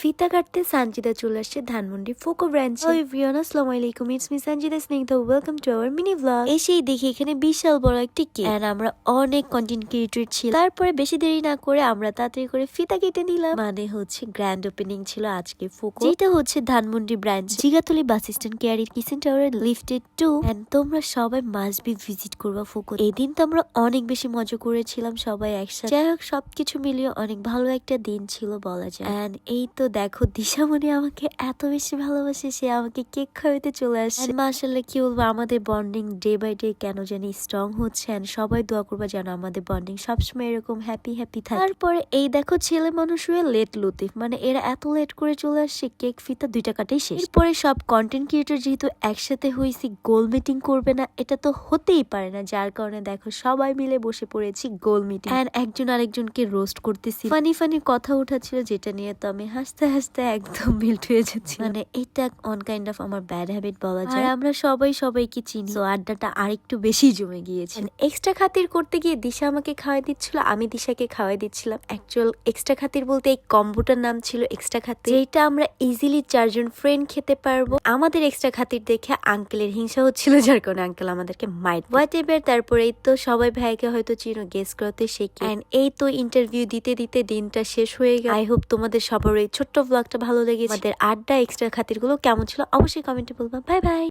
ফিতা কাটতে সানজিদা চলে আসছে ধানমন্ডি ফোকো ব্রাঞ্চে। হ্যালো এভরিওয়ান, আসসালামু আলাইকুম, it's me Sanjida Snigdha, welcome to our mini blog. এসেই দেখি এখানে বিশাল বড় একটি কেক এন্ড আমরা অনেক কন্টেন্ট ক্রিয়েটর ছিল। তারপরে বেশি দেরি না করে আমরা তাড়াতাড়ি করে ফিতা কেটে নিলাম। মানে হচ্ছে গ্র্যান্ড ওপেনিং ছিল আজকে ফোকো, যেটা হচ্ছে Dhanmondi branch, Jigatola bus stand, Keari kitchen tower, lifted 2। And তোমরা সবাই মাস্ট বি ভিজিট করবা ফোকো। এই দিন তো আমরা অনেক বেশি মজা করেছিলাম সবাই একসাথে। যাই হোক, সবকিছু মিলিয়ে অনেক ভালো একটা দিন ছিল বলা যায়। এন্ড এই তো দেখো দিশামণি আমাকে এত বেশি ভালোবাসে, সে আমাকে কেক খাওয়াতে চলে আসে। মাশাআল্লাহ, কি বলবো, আমাদের বন্ডিং ডে বাই ডে কেন জানি স্ট্রং হচ্ছে। এন্ড সবাই দোয়া করবা যেন আমাদের বন্ডিং সবসময় এরকম হ্যাপি হ্যাপি থাকে। তারপরে এই দেখো ছেলে মানুষ হয়ে লেট লতিফ, মানে এরা এত লেট করে চলে আসছে, কেক ফিতা 2 টাকাতেই শেষ। এরপরে সব কন্টেন্ট ক্রিয়েটর যেহেতু একসাথে হয়েছি, গোল মিটিং করবে না এটা তো হতেই পারে না, যার কারণে দেখো সবাই মিলে বসে পড়েছি গোল মিটিং। এন্ড একজন আরেকজনকে রোস্ট করতেছি, ফানি ফানি কথা উঠাচ্ছিল, যেটা নিয়ে তো আমি হাসতে হাসতে একদম মিল্ট হয়ে যাচ্ছি। মানে এটা অন কাইন্ড অফ আমার ব্যাড হ্যাবিট বলা যায়। আর আমরা সবাই সবাইকে চিনি, তো আড্ডাটা আরেকটু বেশি জমে গিয়েছে। এক্সট্রা খাতির করতে গিয়ে দিশা আমাকে খাওয়াই দিচ্ছিল, আমি দিশাকে খাওয়াই দিচ্ছিলাম। অ্যাকচুয়াল এক্সট্রা খাতির বলতে এই কম্বোটার নাম ছিল এক্সট্রা খাতির, যেটা আমরা ইজিলি 4 জন ফ্রেন্ড খেতে পারবো। আমাদের এক্সট্রা খাতির দেখে আঙ্কেলের হিংসা হচ্ছিল, যার কারণে আঙ্কেল আমাদেরকে মাইট হোয়াট এভার। তারপরে এই তো সবাই ভাইকে হয়তো চিনো, গেস করতে শেখে। এন্ড এই তো ইন্টারভিউ দিতে দিতে দিনটা শেষ হয়ে গেল। আই হোপ তোমাদের সবার এই ছোট্ট ব্লগটা ভালো লেগেছে। আমাদের আড্ডা এক্সট্রা খাতির গুলো কেমন ছিল অবশ্যই কমেন্টে বলবা। Bye bye.